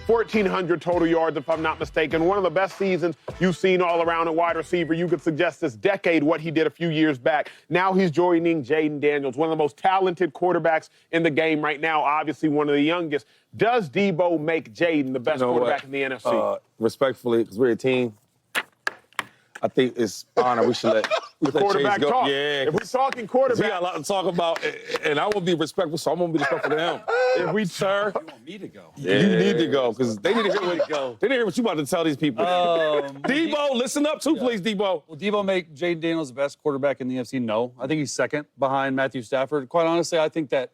1,400 total yards, if I'm not mistaken. One of the best seasons you've seen all around at wide receiver. You could suggest this decade what he did a few years back. Now he's joining Jayden Daniels, one of the most talented quarterbacks in the game right now, obviously one of the youngest. Does Deebo make Jayden the best quarterback in the NFC? Respectfully, because we're a team, I think it's honor. We should let quarterback Chase go. talk. Yeah. If we're talking quarterback. We got a lot to talk about, and I want to be respectful, so I'm going to be respectful to him. If we, sir. You want me to go? Yeah. You need to go, because they need to hear They need to hear what you about to tell these people. Deebo, listen up too, please, Deebo. Will Deebo make Jayden Daniels the best quarterback in the NFC? No. I think he's second behind Matthew Stafford. Quite honestly, I think that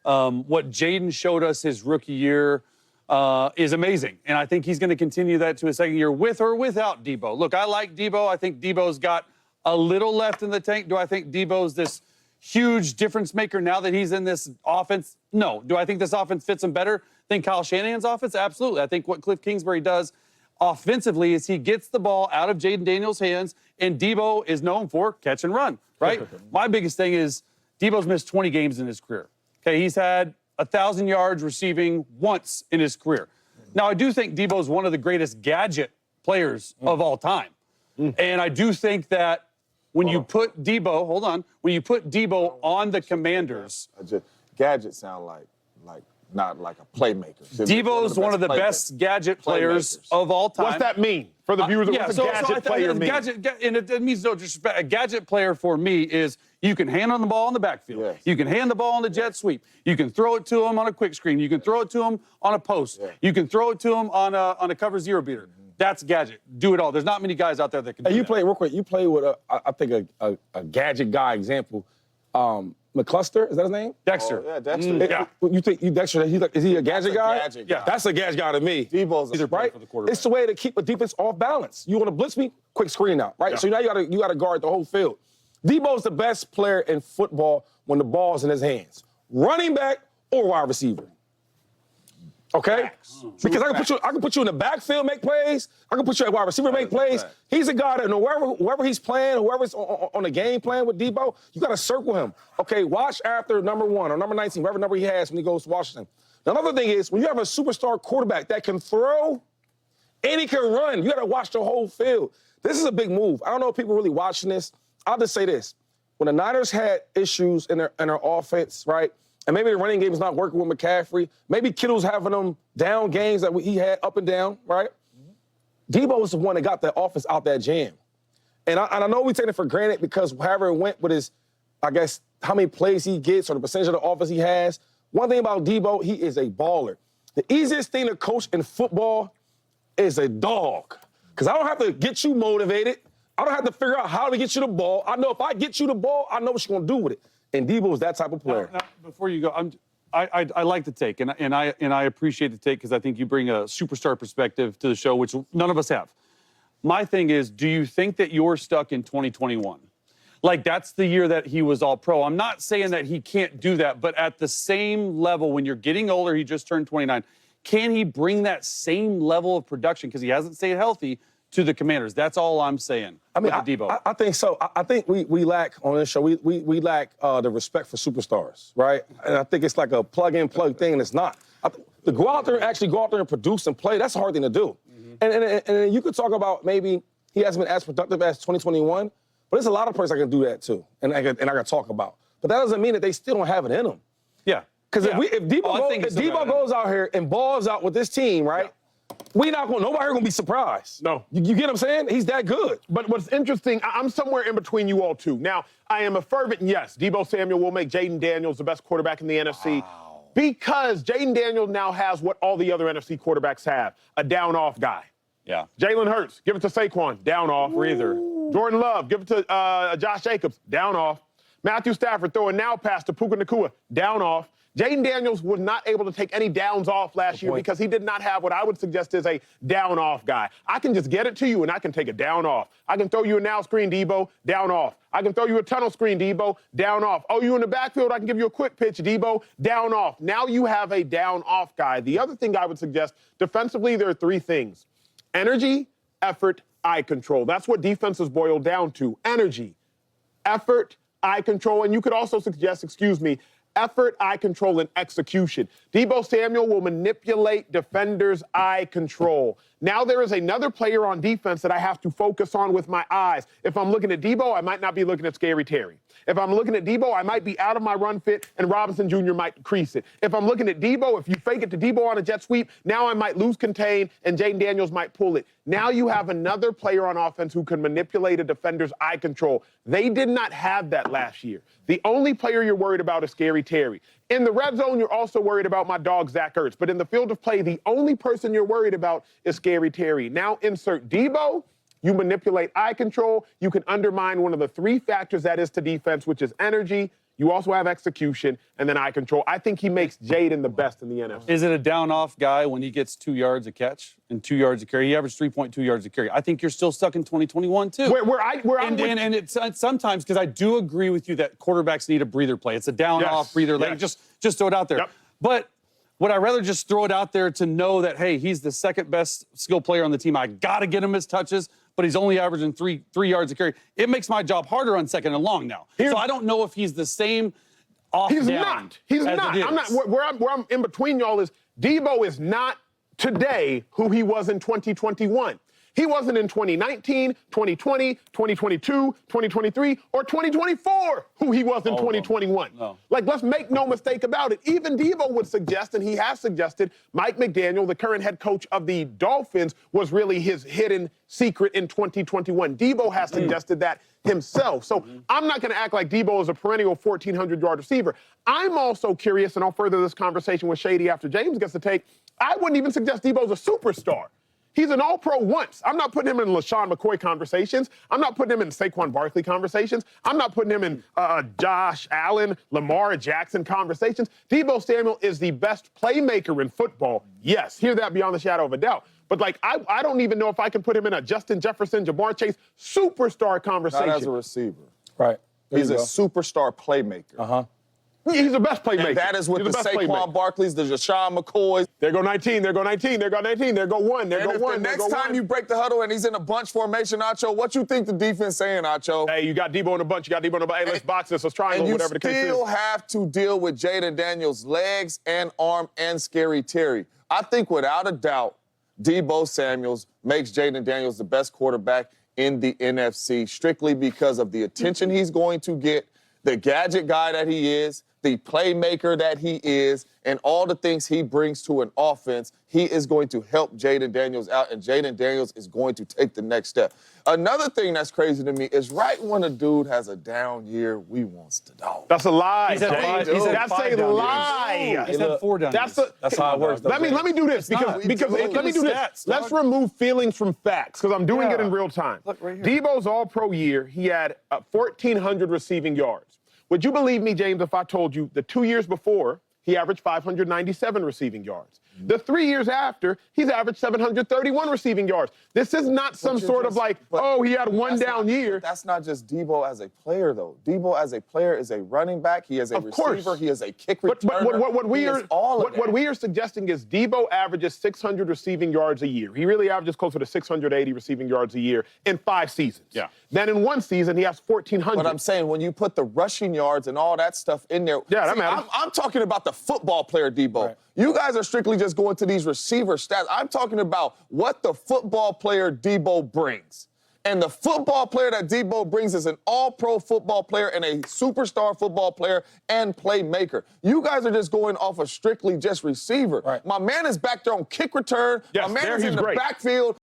what Jayden showed us his rookie year is amazing. And I think he's going to continue that to his second year with or without Deebo. Look, I like Deebo. I think Deebo's got a little left in the tank. Do I think Deebo's this huge difference maker now that he's in this offense? No. Do I think this offense fits him better than Kyle Shanahan's offense? Absolutely. I think what Cliff Kingsbury does offensively is he gets the ball out of Jayden Daniels' hands, and Deebo is known for catch and run, right? My biggest thing is Deebo's missed 20 games in his career. Okay, he's had 1,000 yards receiving once in his career. Now, I do think Deebo's one of the greatest gadget players of all time. And I do think that when you put Deebo, when you put Deebo on the Commanders. Gadget sound like not like a playmaker. Deebo's one of the best gadget players of all time. What's that mean for the viewers? What's a gadget player mean? And it means no disrespect. A gadget player for me is you can hand on the ball in the backfield. Yes. You can hand the ball on the jet sweep. You can throw it to him on a quick screen. You can throw it to him on a post. Yeah. You can throw it to him on a cover zero beater. That's gadget. Do it all. There's not many guys out there that can do you that. play real quick. You play with I think a gadget guy example. McCluster, is that his name? Dexter. Oh, yeah, Dexter. You think Dexter? Is he a gadget guy? Gadget guy. Yeah. That's a gadget guy to me. Deebo's Either right. for the quarterback. It's the way to keep a defense off balance. You want to blitz me? Quick screen out, right? Yeah. So now you got to guard the whole field. Deebo's the best player in football when the ball's in his hands, running back or wide receiver. Okay? Because I can put you in the backfield, make plays. I can put you at wide receiver, make plays. He's a guy that whoever he's playing, whoever's on the game plan with Deebo, you got to circle him. Okay, watch after number 1 or number 19, whatever number he has when he goes to Washington. Another thing is when you have a superstar quarterback that can throw and he can run, you got to watch the whole field. This is a big move. I don't know if people really watching this. I'll just say this. When the Niners had issues in their offense, right, and maybe the running game is not working with McCaffrey. Maybe Kittle's having them down games that he had up and down, right? Deebo was the one that got the offense out that jam. And I know we take it for granted because however it went with his, I guess, how many plays he gets or the percentage of the offense he has. One thing about Deebo, he is a baller. The easiest thing to coach in football is a dog. Because I don't have to get you motivated. I don't have to figure out how to get you the ball. I know if I get you the ball, I know what you're going to do with it. And Deebo is that type of player. Now, before you go, I like the take, and I appreciate the take because I think you bring a superstar perspective to the show, which none of us have. My thing is, do you think that you're stuck in 2021? Like, that's the year that he was all pro. I'm not saying that he can't do that, but at the same level, when you're getting older, he just turned 29, can he bring that same level of production, because he hasn't stayed healthy, to the Commanders? That's all I'm saying. I mean, Deebo. I think so. I think we lack on this show. We lack the respect for superstars, right? And I think it's like a plug-in, plug thing, and it's not. To go out there and actually go out there and produce and play, that's a hard thing to do. And you could talk about maybe he hasn't been as productive as 2021, but there's a lot of players that can do that too, and I can talk about. But that doesn't mean that they still don't have it in them. Yeah. Because if Deebo goes out here and balls out with this team, right? Yeah. Nobody here gonna be surprised. No. You get what I'm saying? He's that good. But what's interesting, I'm somewhere in between you all two. Now, I am a fervent yes. Deebo Samuel will make Jayden Daniels the best quarterback in the NFC because Jayden Daniels now has what all the other NFC quarterbacks have, a down-off guy. Yeah. Jalen Hurts, give it to Saquon, down off. Breather. Jordan Love, give it to Josh Jacobs, down off. Matthew Stafford throwing now pass to Puka Nacua, down off. Jayden Daniels was not able to take any downs off last year because he did not have what I would suggest is a down-off guy. I can just get it to you, and I can take a down off. I can throw you a now screen, Deebo, down off. I can throw you a tunnel screen, Deebo, down off. Oh, you in the backfield, I can give you a quick pitch, Deebo, down off. Now you have a down-off guy. The other thing I would suggest, defensively, there are 3 things. Energy, effort, eye control. That's what defenses boil down to. Energy, effort, eye control, and you could also suggest, effort, eye control, and execution. Deebo Samuel will manipulate defenders' eye control. Now there is another player on defense that I have to focus on with my eyes. If I'm looking at Deebo, I might not be looking at Scary Terry. If I'm looking at Deebo, I might be out of my run fit, and Robinson Jr. might crease it. If I'm looking at Deebo, if you fake it to Deebo on a jet sweep, now I might lose contain, and Jaden Daniels might pull it. Now you have another player on offense who can manipulate a defender's eye control. They did not have that last year. The only player you're worried about is Scary Terry. In the red zone, you're also worried about my dog, Zach Ertz. But in the field of play, the only person you're worried about is Scary Terry. Now insert Deebo. You manipulate eye control. You can undermine one of the three factors that is to defense, which is energy. You also have execution and then eye control. I think he makes Jaden the best in the NFL. Is it a down-off guy when he gets 2 yards a catch and 2 yards a carry? He averaged 3.2 yards a carry. I think you're still stuck in 2021, too. And it's sometimes, because I do agree with you that quarterbacks need a breather play. It's a down-off breather. Like, just throw it out there. Yep. But would I rather just throw it out there to know that, hey, he's the second best skill player on the team. I got to get him his touches, but he's only averaging three yards a carry. It makes my job harder on second and long now. So I don't know if he's the same off He's down not. He's as not. it is. I'm not. Where I'm in between y'all is Deebo is not today who he was in 2021. He wasn't in 2019, 2020, 2022, 2023, or 2024 who he was in 2021. No. Like, let's make no mistake about it. Even Deebo would suggest, and he has suggested, Mike McDaniel, the current head coach of the Dolphins, was really his hidden secret in 2021. Deebo has suggested that himself. So I'm not going to act like Deebo is a perennial 1,400-yard receiver. I'm also curious, and I'll further this conversation with Shady after James gets to take, I wouldn't even suggest Deebo's a superstar. He's an all-pro once. I'm not putting him in LaShawn McCoy conversations. I'm not putting him in Saquon Barkley conversations. I'm not putting him in Josh Allen, Lamar Jackson conversations. Deebo Samuel is the best playmaker in football. Yes, hear that beyond the shadow of a doubt. But, like, I don't even know if I can put him in a Justin Jefferson, Jamar Chase superstar conversation. Not as a receiver. Right. He's a superstar playmaker. Uh-huh. He's the best playmaker. And that is with the Saquon Barkleys, the Deshaun McCoys. There go 19, there go 19, there go 19, there go 1, there go 1, And if the next time you break the huddle and he's in a bunch formation, Acho, what you think the defense saying, Acho? Hey, you got Deebo in a bunch, you got Deebo in a bunch. Hey, let's box this, let's triangle, whatever the case is. And you still have to deal with Jaden Daniels' legs and arm and Scary Terry. I think without a doubt, Deebo Samuels makes Jaden Daniels the best quarterback in the NFC strictly because of the attention he's going to get, the gadget guy that he is, the playmaker that he is, and all the things he brings to an offense. He is going to help Jaden Daniels out, and Jaden Daniels is going to take the next step. Another thing that's crazy to me is right when a dude has a down year, we wants to dog. That's a lie. He's had Jay. five That's a down lie. years. He's had 4 down years. That's how it works. Let me do this because let me do this. Stats, Let's dog. remove feelings from facts because I'm doing it in real time. Look, right here. Deebo's All-Pro year, he had 1,400 receiving yards. Would you believe me, James, if I told you the 2 years before, he averaged 597 receiving yards? The 3 years after, he's averaged 731 receiving yards. This is not some sort of like, oh, he had one down year. That's not just Deebo as a player, though. Deebo as a player is a running back. He is a receiver. He is a kick returner. But what we are suggesting is Deebo averages 600 receiving yards a year. He really averages closer to 680 receiving yards a year in 5 seasons. Yeah. Then in 1 season, he has 1,400. But I'm saying when you put the rushing yards and all that stuff in there, that matters. I'm talking about the football player, Deebo. Right. You guys are strictly just going to these receiver stats. I'm talking about what the football player Deebo brings. And the football player that Deebo brings is an all-pro football player and a superstar football player and playmaker. You guys are just going off of strictly just receiver. Right. My man is back there on kick return. Yes, My man there is he's in the great. backfield.